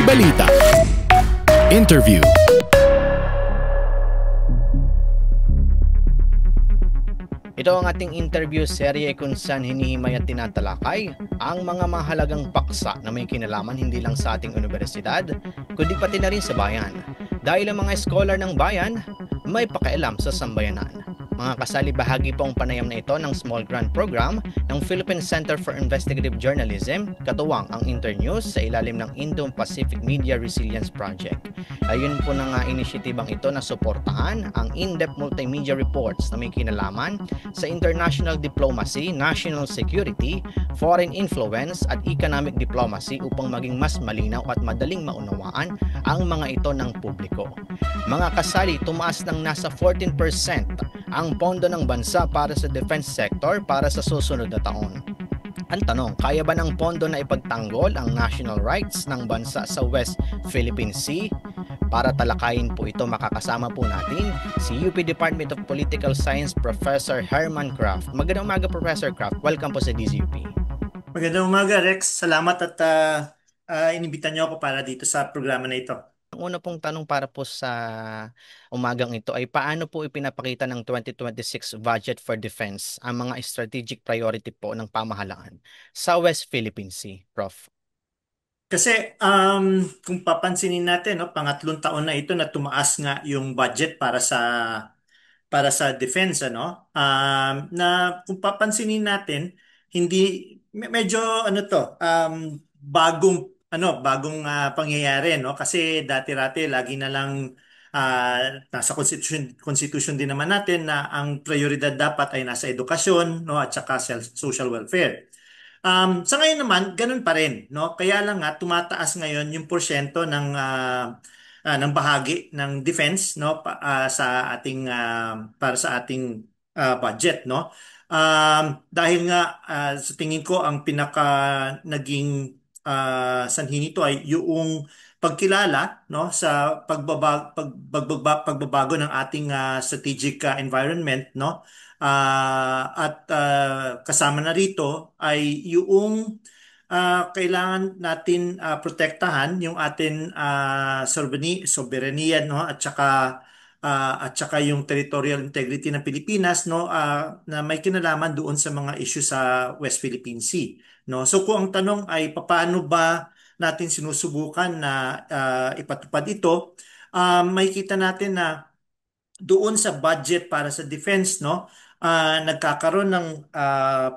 balita. Interview. Ito ang ating interview serye kung saan hinihimay at tinatalakay ang mga mahalagang paksa na may kinalaman hindi lang sa ating universidad, kundi pati na rin sa bayan. Dahil ang mga scholar ng bayan may pakialam sa sambayanan. Mga kasali bahagi po ang panayam na ito ng Small Grant Program ng Philippine Center for Investigative Journalism, katuwang ang Internews sa ilalim ng Indo-Pacific Media Resilience Project. Ayun po na nga inisyatibang ito na suportahan ang in-depth multimedia reports na may kinalaman sa international diplomacy, national security, foreign influence at economic diplomacy upang maging mas malinaw at madaling maunawaan ang mga ito ng publiko. Mga kasali, tumaas ng nasa 14% ang pondo ng bansa para sa defense sector para sa susunod na taon. Ang tanong, kaya ba ng pondo na ipagtanggol ang national rights ng bansa sa West Philippine Sea? Para talakayin po ito, makakasama po natin si UP Department of Political Science Professor Herman Kraft. Magandang umaga, Professor Kraft. Welcome po sa DZUP. Magandang umaga, Rex. Salamat at inimbitan niyo ako para dito sa programa na ito. Ang una pong tanong para po sa umagang ito ay paano po ipinapakita ng 2026 Budget for Defense ang mga strategic priority po ng pamahalaan sa West Philippine Sea, Prof? Kasi kung papansinin natin, no, pangatlong taon na ito na tumaas nga yung budget para sa defense, ano? Na kung papansinin natin, hindi medyo ano to, bagong pangyayari, no? Kasi dati-rati lagi na lang nasa constitution din naman natin na ang prioridad dapat ay nasa edukasyon, no, at saka social welfare. Sa ngayon naman, ganun pa rin, no? Kaya lang nga tumataas ngayon yung porsyento ng bahagi ng defense, no, sa ating para sa ating budget, no. Dahil nga sa tingin ko ang pinaka naging sanhi nito ay yung pagkilala, no, sa pagbabago ng ating strategic environment, no. At kasama na rito ay yung kailangan natin protektahan yung atin soberania, no, at saka yung territorial integrity ng Pilipinas, no, na may kinalaman doon sa mga issue sa West Philippine Sea, no. So kung ang tanong ay paano ba natin sinusubukan na ipatupad ito, may kita natin na doon sa budget para sa defense, no, nagkakaroon ng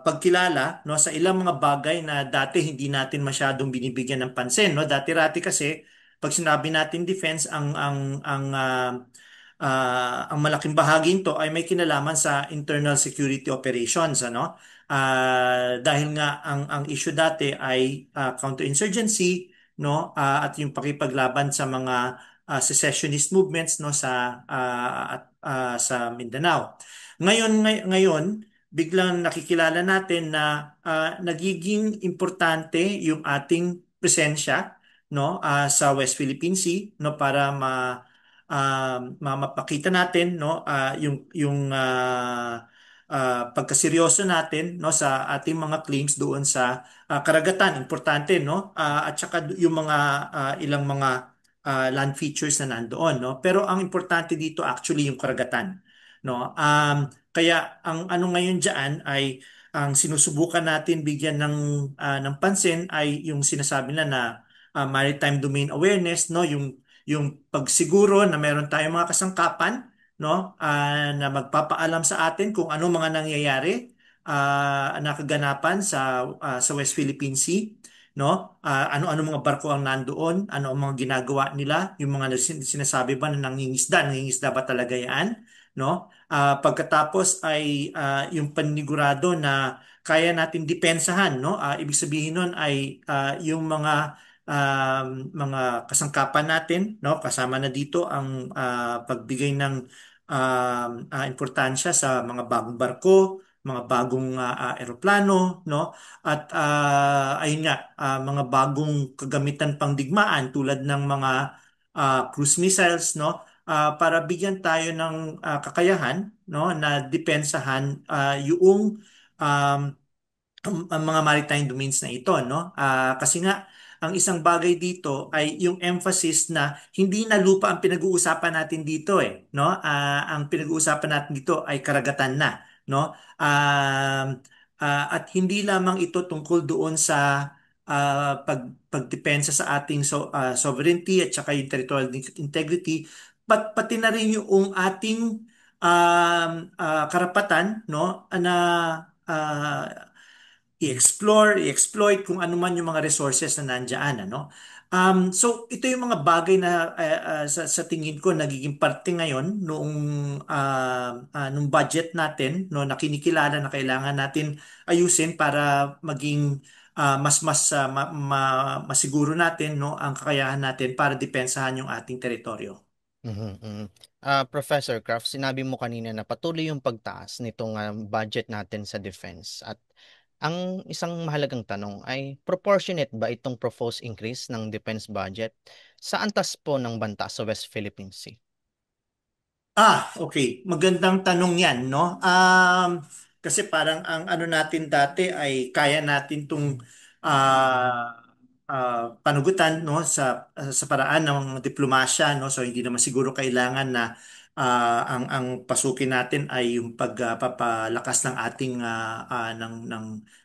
pagkilala, no, sa ilang mga bagay na dati hindi natin masyadong binibigyan ng pansin, no. Dati-rati kasi pag sinabi natin defense, ang malaking bahagi nito ay may kinalaman sa internal security operations, ano. Dahil nga ang issue dati ay counterinsurgency, no, at yung pakipaglaban sa mga secessionist movements, no, sa Mindanao. Ngayon biglang nakikilala natin na nagiging importante yung ating presensya, no, sa West Philippine Sea, no, para mapakita natin, no, pagkaseryoso natin, no, sa ating mga claims doon sa karagatan, importante, no, at saka yung mga ilang mga land features na nandoon, no. Pero ang importante dito actually yung karagatan, no. Kaya ang ano ngayon diyan ay ang sinusubukan natin bigyan ng pansin ay yung sinasabi na maritime domain awareness, no, yung pagsiguro na meron tayong mga kasangkapan, no, na magpapaalam sa atin kung ano mga nangyayari na kaganapan sa West Philippine Sea, no. Ano-ano mga barko ang nandoon, ano ang mga ginagawa nila, yung mga sinasabi ba na nangingisda ba talaga yan, no. Pagkatapos ay yung panigurado na kaya natin depensahan, no. Ibig sabihin nun ay yung mga kasangkapan natin, no, kasama na dito ang pagbigay ng importansya sa mga bagong barko, mga bagong eroplano, no, at ayun nga, mga bagong kagamitan pang digmaan tulad ng mga cruise missiles, no, para bigyan tayo ng kakayahan, no, na depensahan yung ang mga maritime domains na ito, no. Kasi nga ang isang bagay dito ay yung emphasis na hindi na lupa ang pinag-uusapan natin dito no? Ang pinag-uusapan natin dito ay karagatan na, no? At hindi lamang ito tungkol doon sa pagdepensa sa ating sovereignty at saka yung territorial integrity, pati na rin yung ating karapatan, no, na uh, i-explore, i-exploit kung ano man yung mga resources na nandiyan, ano. So ito yung mga bagay na sa tingin ko nagiging parte ngayon nung budget natin, no, na kinikilala na kailangan natin ayusin para maging masiguro natin, no, ang kakayahan natin para depensahan yung ating teritoryo. Mhm, mhm. Professor Kraft, sinabi mo kanina na patuloy yung pagtaas nitong budget natin sa defense. At ang isang mahalagang tanong ay proportionate ba itong proposed increase ng defense budget sa antas po ng banta sa West Philippine Sea? Okay. Magandang tanong yan, no? Kasi parang ang ano natin dati ay kaya natin itong panugutan, no, sa paraan ng diplomasya, no? So hindi naman siguro kailangan na ang pasukin natin ay yung pagpapalakas ng ating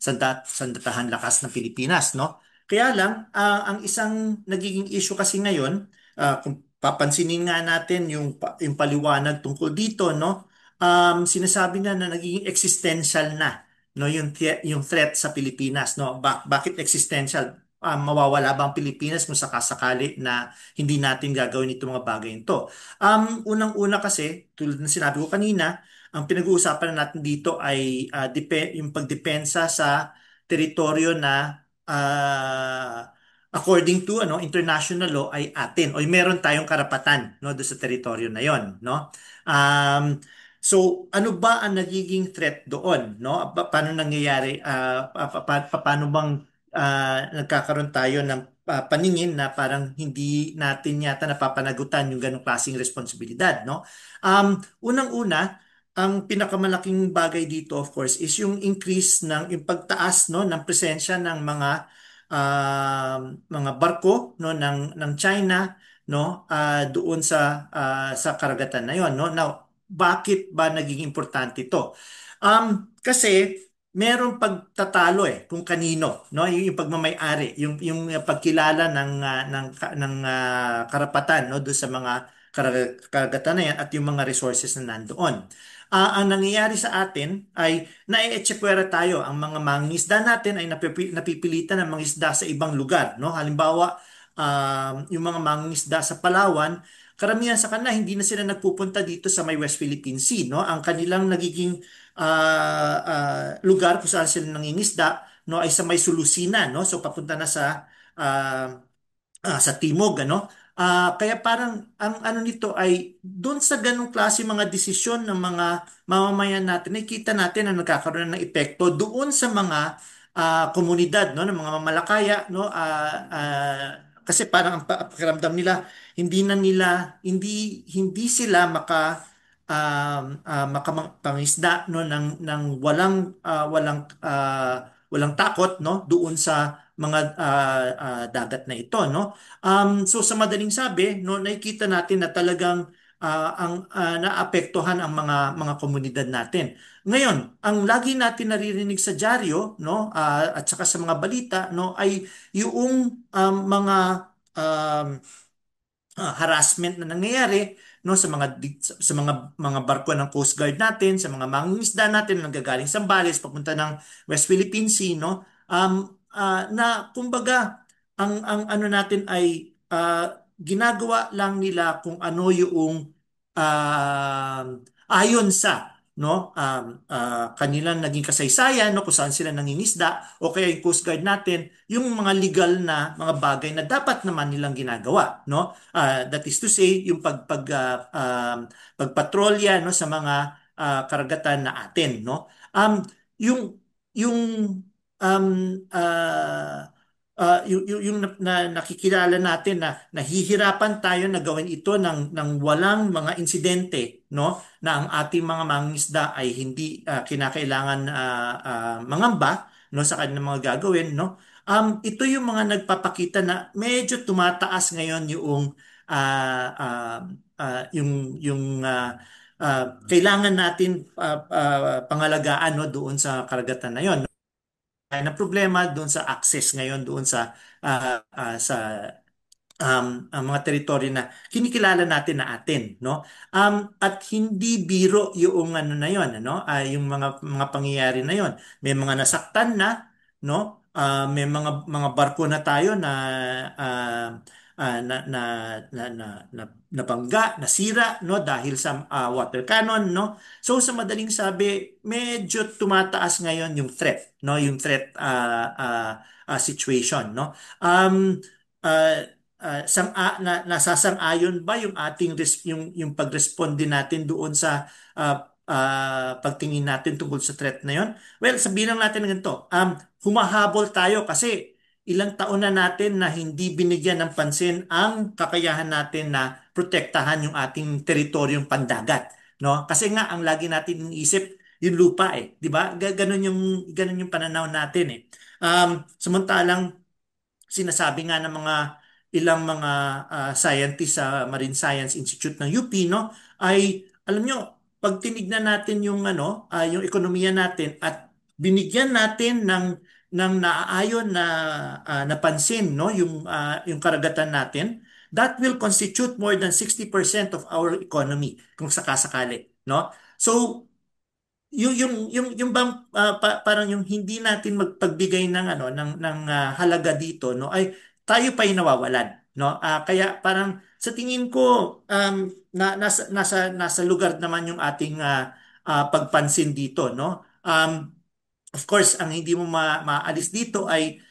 sandatahan lakas ng Pilipinas, no? Kaya lang, ang isang nagiging issue kasi ngayon, kung papansinin nga natin yung paliwanag tungkol dito, no? Sinasabi na nagiging existential na, no, yung threat sa Pilipinas, no? Bakit existential? Mawawala ba ang Pilipinas kung sakasakali na hindi natin gagawin itong mga bagay ito? Unang-una kasi, tulad ng sinabi ko kanina, ang pinag-uusapan natin dito ay yung pagdepensa sa teritoryo na according to international law ay atin o meron tayong karapatan, no, doon sa teritoryo na yon, no. So ano ba ang nagiging threat doon, no? Paano nangyayari, paano bang nagkakaroon tayo ng paningin na parang hindi natin yata napapanagutan yung ganong klaseng responsibilidad, no? Unang-una, ang pinakamalaking bagay dito of course is yung increase yung pagtaas, no, ng presensya ng mga barko, no, ng China, no, doon sa karagatan na yon, no. Now, bakit ba naging importante ito? Kasi merong pagtatalo kung kanino, no, yung pagmamay-ari, yung pagkilala ng karapatan, no, doon sa mga karagatan na yan at yung mga resources na nandoon. Ang nangyayari sa atin ay naietsepwera tayo. Ang mga mangingisda natin ay napipilitan ng mangisda sa ibang lugar, no? Halimbawa, yung mga mangingisda sa Palawan, karamihan sa kanila hindi na sila nagpupunta dito sa may West Philippine Sea, no? Ang kanilang nagiging lugar kung saan sila nangingisda, no, ay sa may Sulusinan, no? So papunta na ah, sa timog, ano. Kaya parang ang ano nito ay doon sa ganong klase mga desisyon ng mga mamamayan natin, nakikita natin na nagkakaroon ng epekto doon sa mga komunidad, no, ng mga mamalakaya, no. Kasi parang ang pakiramdam nila hindi sila makapangisda, no, ng walang takot, no, doon sa mga dagat na ito, no. So sa madaling sabi, no, nakikita natin na talagang ang naapektuhan ang mga komunidad natin. Ngayon, ang lagi natin naririnig sa dyaryo, no, at saka sa mga balita, no, ay yung um, harassment na nangyayari, no, sa mga barko ng Coast Guard natin, sa mga mangingisda natin na nanggagaling sa Zambales papunta ng West Philippine Sea, no. Na kumbaga ang ano natin ay ginagawa lang nila kung ano yung ayon sa, no, kanilang naging kasaysayan, no, kung saan sila nangingisda, o kaya yung Coast Guard natin yung mga legal na mga bagay na dapat naman nilang ginagawa, no. That is to say yung pagpatrolya, no, sa mga karagatan na atin, no. Yung um, uh, yung nakikilala natin na nahihirapan tayo na gawin ito ng walang mga insidente, no, na ang ating mga mangingisda ay hindi kinakailangan mangamba, no sa kanilang mga gagawin, no. Ito yung mga nagpapakita na medyo tumataas ngayon yung ah, ah, kailangan natin pangalagaan, no, doon sa karagatan na yon. Na problema doon sa access ngayon doon sa ang mga teritoryo na kinikilala natin na atin, no? At hindi biro yung ano na yon, ano? Yung mga pangyayari na yon. May mga nasaktan na, no? May mga barko na tayo na ah, ah, na na na na, na nabangga, nasira, no, dahil sa water cannon, no? So sa madaling sabi, medyo tumataas ngayon yung threat, no? Yung threat situation, no? Um uh, nasasang-ayon ba yung ating yung pagresponde natin doon sa pagtingin natin tungkol sa threat na yon? Well, sabihin lang natin ng ganito. Humahabol tayo kasi ilang taon na natin na hindi binigyan ng pansin ang kakayahan natin na protektahan yung ating teritoryong pandagat, no? Kasi nga ang lagi natin iniisip yung lupa, 'di ba? Ganun yung pananaw natin, eh. Samantalang sinasabi nga ng ilang mga scientists sa Marine Science Institute ng UP, no, ay alam nyo, pag tinignan natin yung yung ekonomiya natin at binigyan natin ng naaayon na pansin, no, yung karagatan natin, that will constitute more than 60% of our economy kung sakasakali, no. So yung bang parang yung hindi natin magpagbigay ng halaga dito, no, ay tayo pa yung nawawalan, no. Kaya parang sa tingin ko, nasa lugar naman yung ating pagpansin dito, no. Of course, ang hindi mo maalis dito ay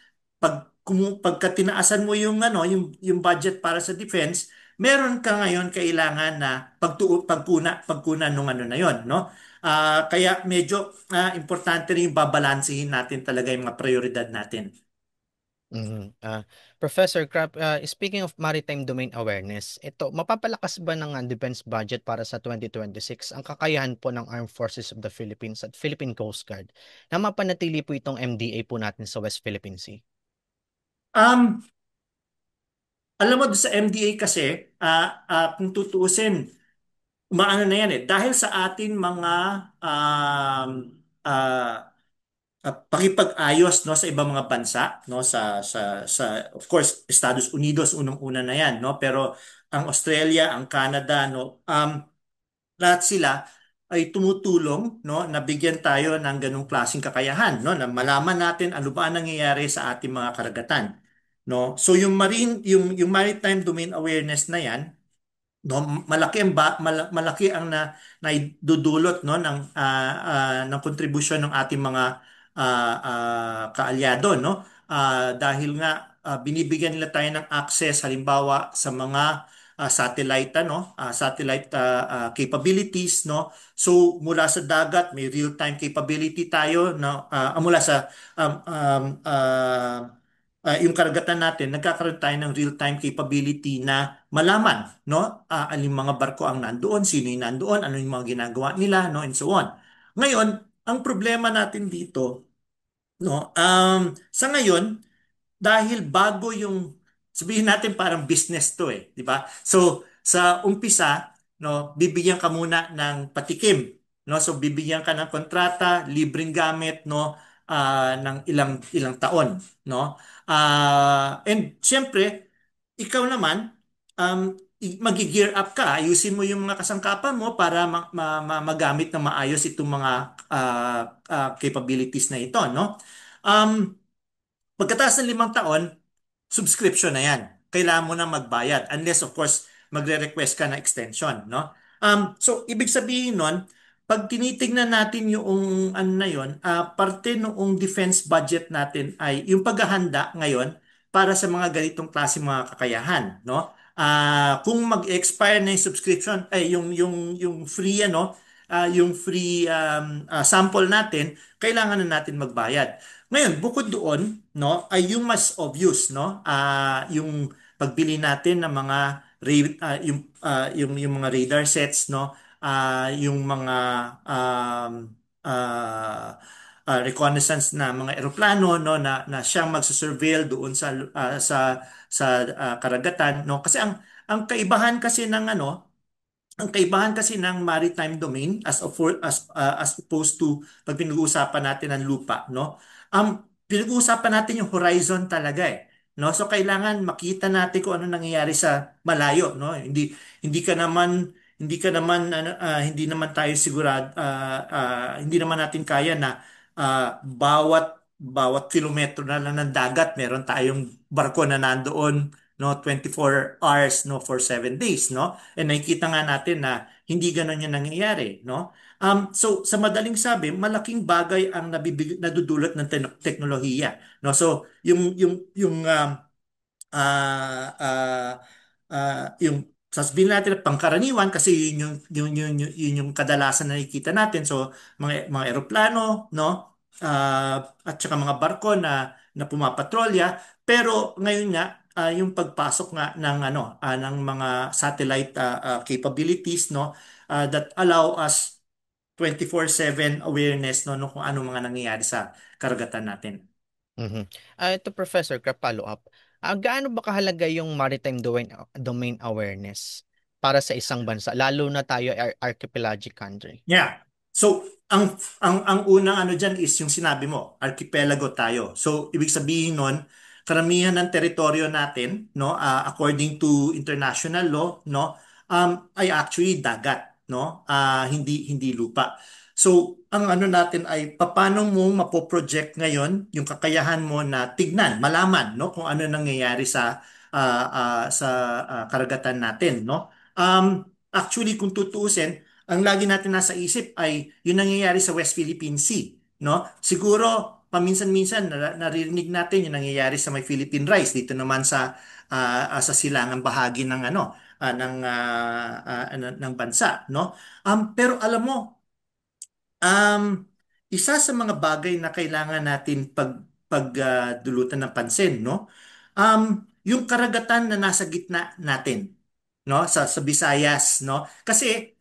pagka tinaasan mo yung budget para sa defense, meron ka ngayon kailangan na pagkunan nung ano na yon, no? Kaya medyo importante rin yung babalansehin natin talaga yung mga prioridad natin. Mhm. Professor Crap, speaking of maritime domain awareness, ito, mapapalakas ba ng defense budget para sa 2026 ang kakayahan po ng Armed Forces of the Philippines at Philippine Coast Guard na mapanatili po itong MDA po natin sa West Philippine Sea? Um, Alam mo, doon sa MDA kasi, kung tutuusin, umaano na yan, eh. Dahil sa atin mga um, ah, pakipag-ayos, no, sa ibang mga bansa, no, sa of course Estados Unidos unang-una na yan, no, pero ang Australia, ang Canada, no, lahat sila ay tumutulong, no, na bigyan tayo ng ganung klaseng kakayahan, no, na malaman natin ano ba ang nangyayari sa ating mga karagatan, no. So yung maritime domain awareness na yan, no, malaki ang naidudulot, no, ng kontribusyon ng ating mga kaalyado, no. Dahil nga binibigyan nila tayo ng access halimbawa sa mga satellite capabilities, no. So mula sa dagat may real-time capability tayo, no, mula sa yung karagatan natin, nagkakaroon tayo ng real-time capability na malaman, no, aling mga barko ang nandoon, sino yung nandoon, ano yung mga ginagawa nila, no, and so on. Ngayon, ang problema natin dito, no, sa ngayon, dahil bago yung, sabihin natin parang business to, eh, di ba? So sa umpisa, no, bibigyan ka muna ng patikim, no? So bibigyan ka ng kontrata, libreng gamit, no, ng ilang ilang taon, no? And siyempre, ikaw naman, magi-gear up ka, ayusin mo yung mga kasangkapan mo para magamit na maayos itong mga capabilities na ito, no? Um, Pagkatapos ng 5 taon, subscription na yan. Kailangan mo na magbayad unless of course magre-request ka na extension, no? So ibig sabihin nun, pag tinitingnan natin yung ano na yon, parte noong defense budget natin ay yung paghahanda ngayon para sa mga ganitong klase mga kakayahan, no? Kung mag-expire na yung subscription ay yung free yung free sample natin, kailangan na natin magbayad. Ngayon, bukod doon, no, ay yung mas obvious, no, yung pagbili natin ng mga yung mga radar sets, no, yung mga um, ah, reconnaissance na mga eroplano, no, na siyang magsusurveil doon sa karagatan, no, kasi ang kaibahan kasi ng ano ang kaibahan kasi ng maritime domain as opposed to pag pinag-uusapan natin ng lupa, no? Pinag-uusapan natin yung horizon talaga eh. No? So kailangan makita natin kung ano nangyayari sa malayo, no? Hindi naman tayo sigurado, hindi naman natin kaya na bawat kilometro na lang ng dagat meron tayong barko na nandoon, no, 24 hours, no, for 7 days, no. And nakikita nga natin na hindi ganon yung nangyayari, no? So sa madaling sabi, malaking bagay ang nadudulot ng teknolohiya, no? So yung sasabihin natin na pangkaraniwan kasi yun yung kadalasan na nakikita natin. So mga eroplano, no? At saka mga barko na pumapatrolya. Pero ngayon nga yung pagpasok nga ng mga satellite capabilities, no, that allow us 24/7 awareness, no, kung ano mga nangyayari sa karagatan natin. Mhm. Ito, Professor, follow up. Gaano ba kahalaga yung maritime domain awareness para sa isang bansa, lalo na tayo archipelagic country? Yeah. So, ang unang ano diyan is yung sinabi mo, archipelago tayo. So, ibig sabihin nun, karamihan ng teritoryo natin, no, according to international law, no, ay actually dagat, no? Hindi lupa. So, ang ano natin ay paano mo mapoproject ngayon yung kakayahan mo na tignan, malaman, no, kung ano nangyayari sa karagatan natin, no? Actually, kung tutuusin, ang lagi natin nasa isip ay yung nangyayari sa West Philippine Sea, no? Siguro paminsan-minsan naririnig natin yung nangyayari sa may Philippine Rice dito naman sa silangang bahagi ng ng bansa, no? Pero alam mo, isa sa mga bagay na kailangan natin pagdulutan ng pansin, no? Yung karagatan na nasa gitna natin, no? Sa Visayas, no? Kasi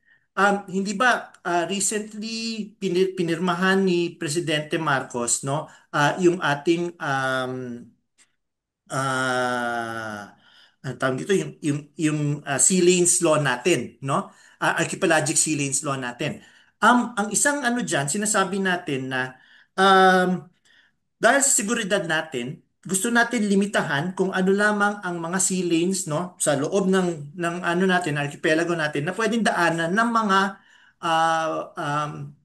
hindi ba recently pinirmahan ni Presidente Marcos, no? Yung ating ang tawag dito yung sea lanes law natin, no? Archipelagic sea lanes law natin. Ang isang ano diyan, sinasabi natin na um, dahil sa seguridad natin, gusto natin limitahan kung ano lamang ang mga sea lanes, no, sa loob ng ano natin, archipelago natin na pwedeng daanan ng mga ah, um,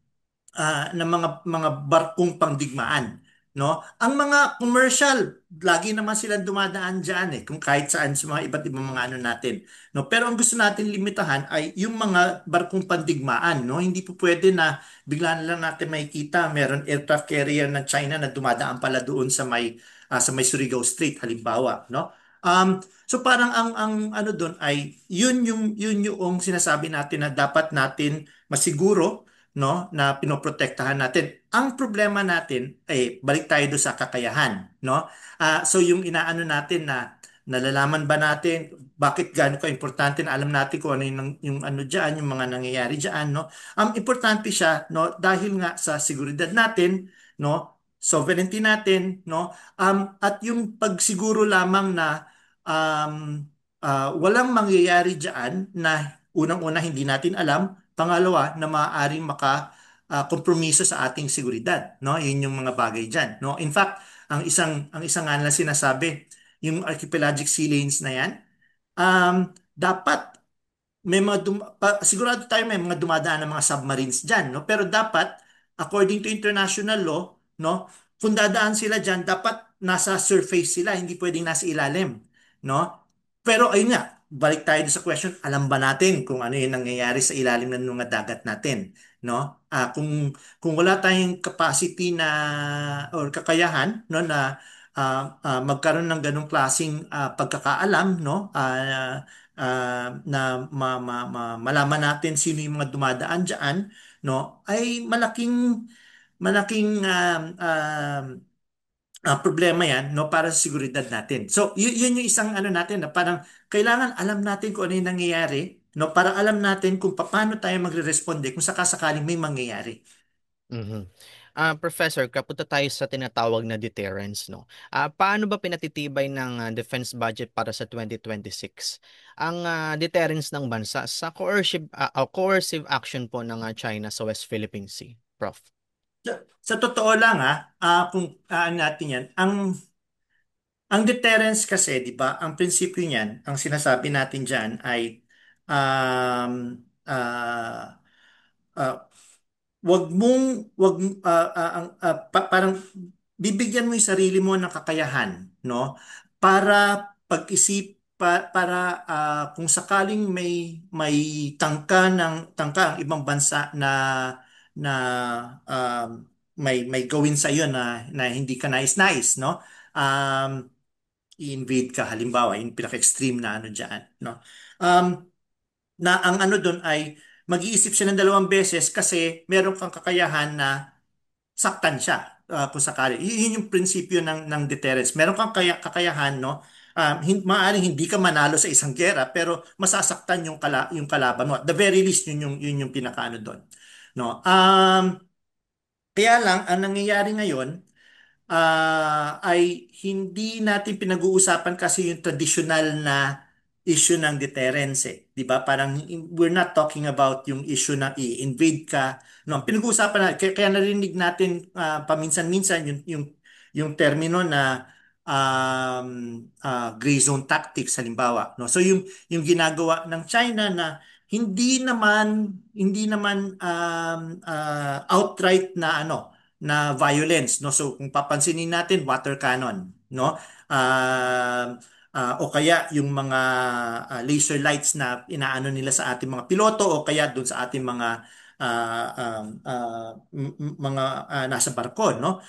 ng mga barkong pangdigmaan, no? Ang mga commercial, lagi naman silang dumadaan diyan eh, kung kahit saan sa mga iba't ibang mga ano natin, no? Pero ang gusto natin limitahan ay yung mga barkong pandigmaan, no? Hindi po pwede na bigla na lang natin makikita meron aircraft carrier ng China na dumadaan pala doon sa may Surigao Strait halimbawa, no? So parang ang ano doon ay yun yung sinasabi natin na dapat natin masiguro, no, na pinoprotektahan natin. Ang problema natin ay balik tayo doon sa kakayahan, no? So yung inaano natin na nalalaman ba natin bakit gaano ka-importante na alam natin kung ano yung ano diyan, yung mga nangyayari diyan, no? Importante siya, no, dahil nga sa seguridad natin, no? Sovereignty natin, no? At yung pagsiguro lamang na walang mangyayari diyan na unang-una hindi natin alam. Pangalawa, na maaaring kompromiso sa ating seguridad, no? Yun yung mga bagay diyan, no? In fact, ang isang nga na sinasabi, yung archipelagic sea lanes na yan, dapat sigurado tayo may mga dumadaan ng mga submarines diyan, no? Pero dapat according to international law, no, kung dadaan sila diyan, dapat nasa surface sila, hindi pwedeng nasa ilalim, no? Pero ayun nga, balik tayo sa question, alam ba natin kung ano yung nangyayari sa ilalim ng mga dagat natin, no? Kung wala tayong capacity na or kakayahan, no, na magkaroon ng ganong klaseng pagkakaalam, no? Na malaman natin sino yung mga dumadaan diyan, no, ay malaking malaking problema yan, no, para sa seguridad natin. So yun yung isang ano natin na parang kailangan alam natin kung ano yung nangyayari, no, para alam natin kung paano tayo magre-responde kung sakasakaling may mangyayari. Mhm. Professor, kapunta tayo sa tinatawag na deterrence, no? Paano ba pinatitibay ng defense budget para sa 2026 ang deterrence ng bansa sa coercive action po ng China sa West Philippine Sea, Prof? Sa totoo lang kung ano natin yan, ang deterrence kasi, di ba, ang prinsipyo niyan, ang sinasabi natin diyan ay um, ah, ah, wag mong wag ang parang bibigyan mo 'yung sarili mo ng kakayahan, no? Para para kung sakaling may tangka ang ibang bansa na may gawin sa iyo na hindi ka nais-nais, no? I-invade ka halimbawa, yung pinaka-extreme na ano diyan, no? Um, na ang ano doon ay mag-iisip siya ng dalawang beses kasi meron kang kakayahan na saktan siya kung sakali. Yun yung prinsipyo ng deterrence. Meron kang kakayahan, no? Maaaring hindi ka manalo sa isang gera pero masasaktan yung kalaban mo. At the very least, yun yung pinakaano doon. No? Kaya lang, ang nangyayari ngayon, ay hindi natin pinag-uusapan kasi yung traditional na issue ng deterrence eh. 'Di ba? Parang we're not talking about yung issue na i-invade ka. No, ang pinag-uusapan na kaya narinig natin paminsan-minsan yung termino na gray zone tactics halimbawa, no. So yung ginagawa ng China na hindi naman outright na ano na violence, no. So kung papansinin natin water cannon, no. O kaya yung mga laser lights na inaano nila sa ating mga piloto o kaya doon sa ating mga mga nasa barko, no.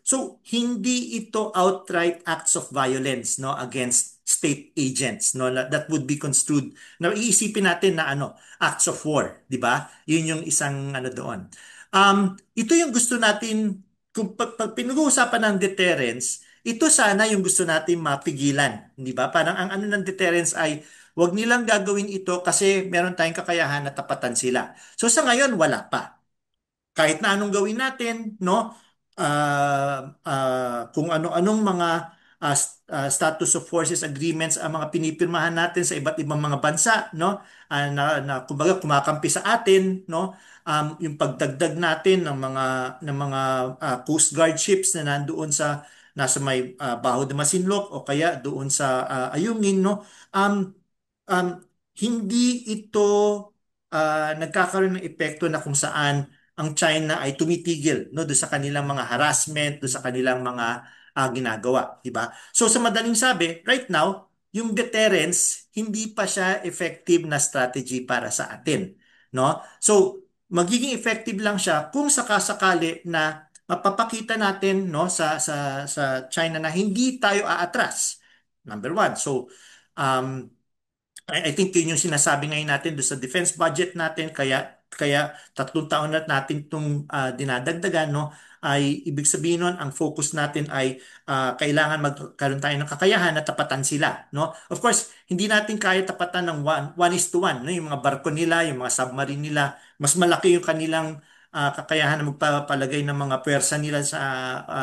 So hindi ito outright acts of violence, no, against state agents, no, that would be construed na iisipin natin na ano acts of war, di ba? Yun yung isang ano doon. Ito yung gusto natin, kung pag pinag-uusapan ng deterrence, ito sana yung gusto natin mapigilan, di ba? Parang ang ano ng deterrence ay wag nilang gagawin ito kasi meron tayong kakayahan na tapatan sila. So sa ngayon, wala pa kahit na anong gawin natin, no? Kung ano-anong mga status of forces agreements ang mga pinipirmahan natin sa iba't ibang mga bansa, no? Na kumbaga kumakampi sa atin, no? Yung pagdagdag natin ng mga Coast Guard ships na nandoon sa nasa may Baho de Masinloc o kaya doon sa Ayungin, no? Um, um, Hindi ito nagkakaroon ng epekto na kung saan ang China ay tumitigil, no, doon sa kanilang mga harassment, doon sa kanilang mga ginagawa, di ba? So sa madaling sabi, right now, yung deterrence hindi pa siya effective na strategy para sa atin, no? So magiging effective lang siya kung sakasakali na mapapakita natin, no, sa China na hindi tayo aatras. Number one. So I think yun yung sinasabi ngayon natin doon sa defense budget natin, kaya 3 taon na natin itong dinadagdagan, no, ay ibig sabihin nun ang focus natin ay kailangan magkaroon tayo ng kakayahan na tapatan sila, no. Of course hindi natin kaya tapatan ng one is to one, no, yung mga barko nila, yung mga submarine nila, mas malaki yung kanilang kakayahan na magpapalagay ng mga pwersa nila sa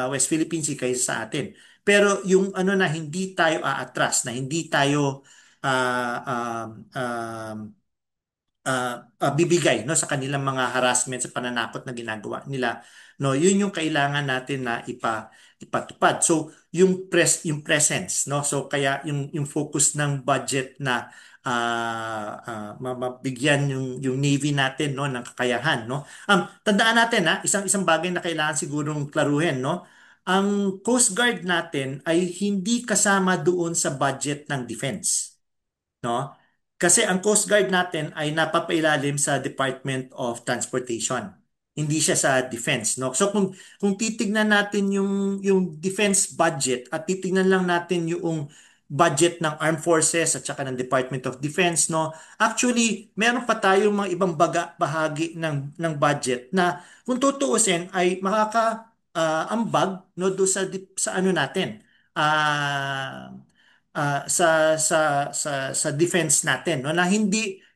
West Philippine Sea kaysa sa atin. Pero yung ano na hindi tayo aatras, na hindi tayo ah, um, um, bibigay, no, sa kanilang mga harassment sa pananakot na ginagawa nila, no, yun yung kailangan natin na ipatupad. So yung presence, no, so kaya yung focus ng budget na mabigyan yung Navy natin, no, ng kakayahan, no. Tandaan natin, isang isang bagay na kailangan sigurong klaruhin, no. Ang Coast Guard natin ay hindi kasama doon sa budget ng defense, no? Kasi ang Coast Guard natin ay napapailalim sa Department of Transportation. Hindi siya sa defense, no? So kung titignan natin yung defense budget at titignan lang natin yung budget ng Armed Forces at saka ng Department of Defense, no? Actually, meron pa tayong mga ibang bahagi ng budget na kung tutuusin ay ambag, no, do sa ano natin. Ah sa defense natin, no, na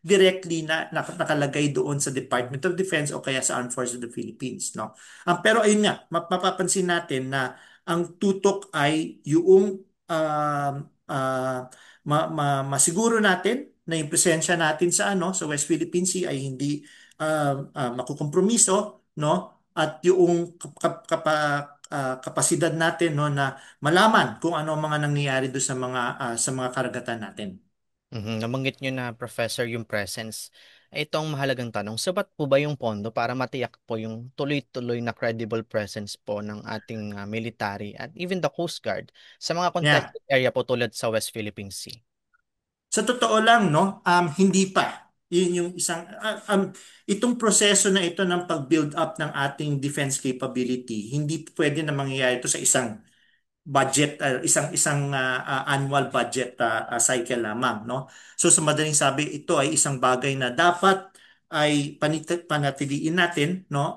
directly nakalagay doon sa Department of Defense o kaya sa Armed Forces of the Philippines, no? Pero ayun nga, mapapansin natin na ang tutok ay yung um, ah, masiguro natin na yung presensya natin sa West Philippine Sea ay hindi makukompromiso, no? At yung kapasidad natin, no, na malaman kung ano ang mga nangyayari doon sa mga karagatan natin. Nabanggit nyo na, Professor, yung presence. Ito ang mahalagang tanong. Sapat po ba yung pondo para matiyak po yung tuloy-tuloy na credible presence po ng ating military at even the Coast Guard sa mga Yeah. contested area po tulad sa West Philippine Sea? Sa totoo lang, no, hindi pa. Yun yung itong proseso na ito ng pag-build up ng ating defense capability, hindi pwede na mangyayari ito sa isang budget, isang annual budget cycle lamang, no? So sa madaling sabi, ito ay isang bagay na dapat ay panatiliin natin, no?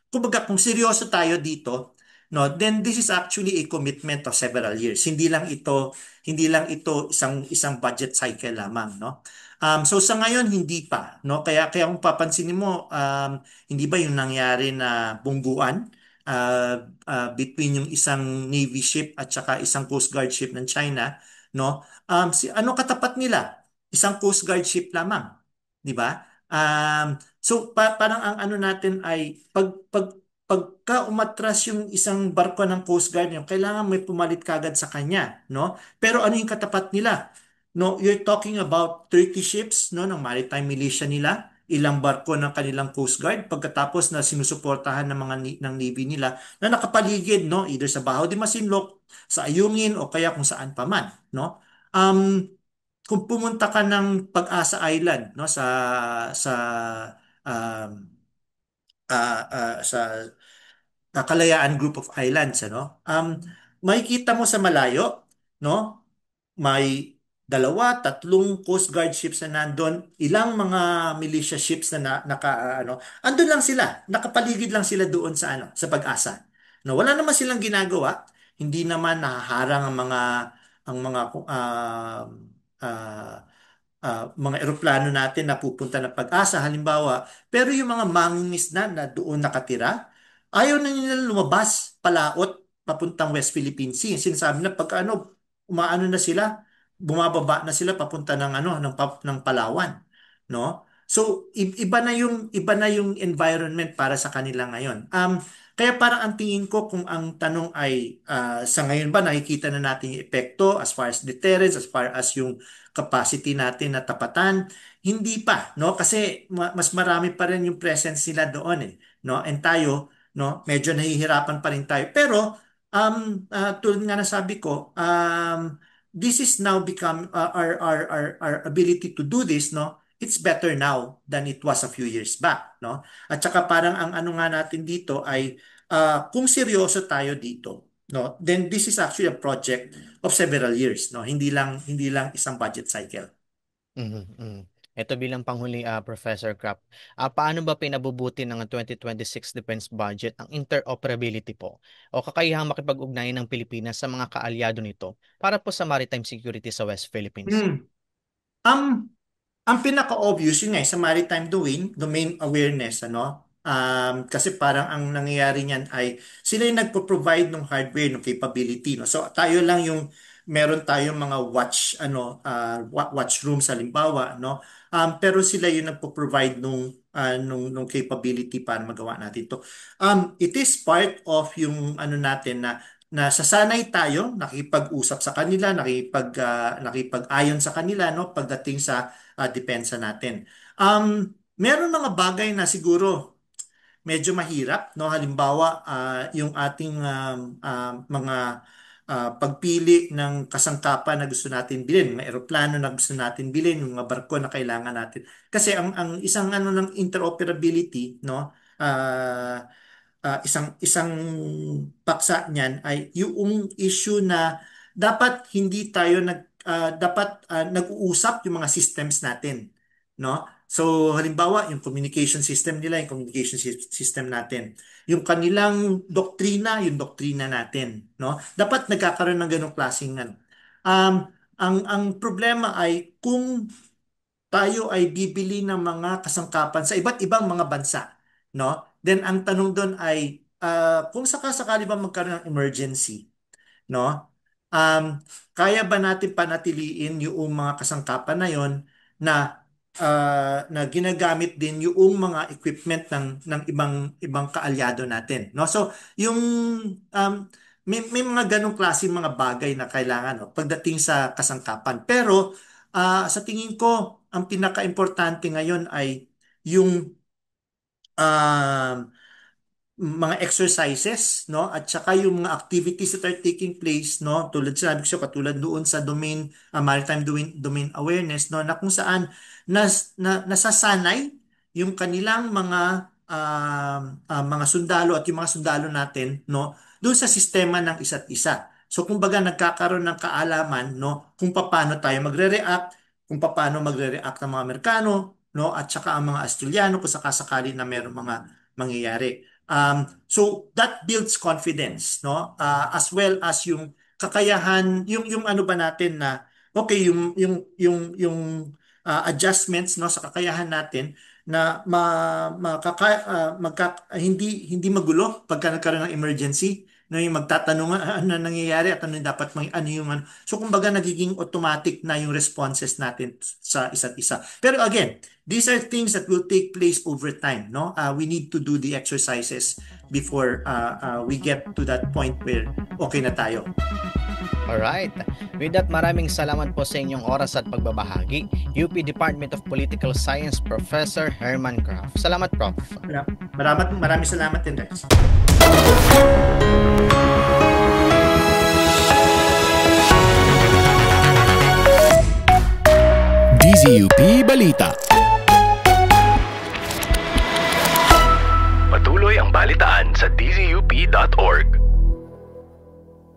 Kumbaga kung seryoso tayo dito, no, then this is actually a commitment of several years. Hindi lang ito isang isang budget cycle lamang, no? So sa ngayon hindi pa, no? Kaya kung papansinin mo, hindi ba yung nangyari na bungguan between yung isang Navy ship at saka isang Coast Guard ship ng China, no? Ano katapat nila? Isang Coast Guard ship lamang, di ba? So parang ang ano natin ay pagka umatras yung isang barko ng Coast Guard nyo, kailangan may pumalit kagad sa kanya, no? Pero ano yung katapat nila? No, you're talking about 30 ships, no, ng maritime militia nila, ilang barko ng kanilang Coast Guard pagkatapos na sinusuportahan ng ng Navy nila na nakapaligid, no, either sa Baho de Masinloc, sa Ayungin o kaya kung saan pa man, no. Um kung pumunta ka ng Pag-asa Island, no, sa um, sa Kalayaan Group of Islands, ano? Makikita mo sa malayo, no? May dalawa, tatlong Coast Guard ships na nandun, ilang mga militia ships na, andun lang sila, nakapaligid lang sila doon sa Pag-asa. No, wala naman silang ginagawa, hindi naman nahaharang ang mga ah, mga eroplano natin na pupunta ng Pag-asa halimbawa, pero yung mga mangingisda na doon nakatira, ayaw na nila lumabas, palaot, papuntang West Philippine Sea. Sinasabi na pag umaano na sila, bumababa na sila papunta ng Palawan, no? So iba na yung environment para sa kanila ngayon. Kaya parang ang tingin ko kung ang tanong ay sa ngayon ba nakikita na natin yung epekto as far as deterrence, as far as yung capacity natin na tapatan, hindi pa, no? Kasi mas marami pa rin yung presence nila doon no? And tayo, no, medyo nahihirapan pa rin tayo. Pero tulad nga na sabi ko, this is now become our ability to do this, no? It's better now than it was a few years back, no? At saka parang ang ano nga natin dito ay kung seryoso tayo dito, no, then this is actually a project of several years, no? Hindi lang isang budget cycle. Mhm, mhm. Ito bilang panghuli, Professor Krapp, paano ba pinabubuti ng 2026 defense budget ang interoperability po o kakayahang makipag-ugnayan ng Pilipinas sa mga kaalyado nito para po sa maritime security sa West Philippine Sea? Hmm. Um, Ang pinaka-obvious yun nga sa maritime domain awareness, ano? Kasi parang ang nangyayari niyan ay sila yung nagpo-provide ng hardware, ng capability, no? So tayo lang yung meron tayong mga watch rooms halimbawa, no? Pero sila yung nagpo-provide nung capability para magawa natin to. It is part of yung ano natin na sasanay tayo nakipag-usap sa kanila, nakipag-ayon sa kanila, no, pagdating sa depensa natin. Meron mga bagay na siguro medyo mahirap, no? Halimbawa, yung ating mga pagpili ng kasangkapan na gusto natin bilhin, mga eroplano na gusto natin bilhin, yung mga barko na kailangan natin. Kasi ang isang ano ng interoperability, no? Isang isang paksa niyan ay yung issue na dapat hindi tayo dapat nag-uusap yung mga systems natin, no? So halimbawa yung communication system nila, yung communication system natin, yung kanilang doktrina, yung doktrina natin, no? Dapat nagkakaroon ng ganong klaseng ano. Um ang problema ay kung tayo ay bibili ng mga kasangkapan sa iba't ibang mga bansa, no? Then ang tanong doon ay kung sakasakali ba magkaroon ng emergency, no? Um, Kaya ba natin panatiliin yung mga kasangkapan na yon na na ginagamit din yung mga equipment ng ibang kaalyado natin, no? So, yung may mga ganong klase mga bagay na kailangan, no, pagdating sa kasangkapan. Pero sa tingin ko, ang pinaka-importante ngayon ay yung um, mga exercises, no, at saka yung mga activities that are taking place, no, tulad sinabi ko siya, katulad doon sa maritime domain awareness, no, na kung saan nasasanay yung kanilang mga sundalo at yung mga sundalo natin, no, doon sa sistema ng isa't isa. So kumbaga nagkakaroon ng kaalaman, no, kung paano tayo magre-react, kung paano magre-react ang mga Amerikano, no, at saka ang mga Australiano kung sakasakali na mayroong mga mangyayari. So that builds confidence, no? As well as yung kakayahan, yung ano ba natin na okay, yung adjustments, no, sa kakayahan natin na hindi magulo pagka nagkaroon ng emergency, no, yung magtatanong ano nangyayari at ano yung dapat ano yung ano. So kumbaga nagiging automatic na yung responses natin sa isa't isa. Pero again, these are things that will take place over time, no? We need to do the exercises before we get to that point where okay na tayo. Alright. With that, maraming salamat po sa inyong oras at pagbabahagi. UP Department of Political Science Professor Herman Graff. Salamat, Prof. Maraming salamat din, Rex. DZUP Balita. Patuloy ang balitaan sa DZUP.org.